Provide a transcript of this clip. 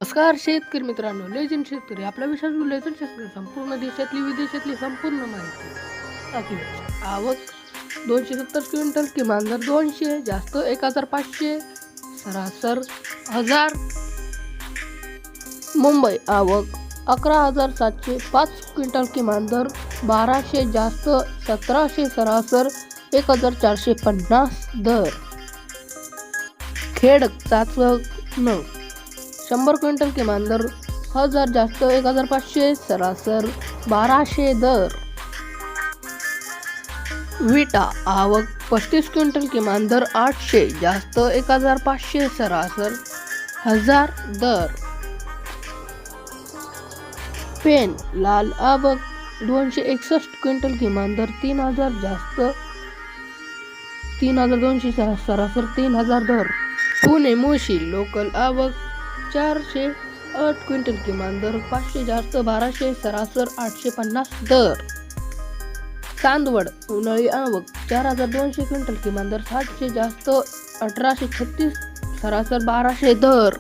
नमस्कार शेतकरी मित्रांनो, लेजंड शेतकरी आपला विशेष लेजंड शेतकरी संपूर्ण देशातली विदेशातली संपूर्ण माहिती दाखवली. आवक 270 क्विंटल, किमान दर 200, जास्त 1500, सरासर 1000. मुंबई आवक 11,705 क्विंटल, किमान दर 1200, जास्त 1700, सरासर 1450 दर. खेड 709 100 क्विंटल, किमान दर 1000, जास्त 1500, सरासर 1200 दर. विटा आवक 35 क्विंटल, किमान दर 800, जास्त 1500, सरासर 1000 दर. पेन लाल आवक 261 क्विंटल, किमान दर 3000, जास्त 3200, सरासर 3000 दर. पुणे मुळशी लोकल आवक 408 क्विंटल, किमान दर 500, जास्त 1200, सरासर 850 दर. चांदवड उन्हाळी आवक 4200 क्विंटल, किमान दर 700, जास्त 1836, सरासर 1200 दर.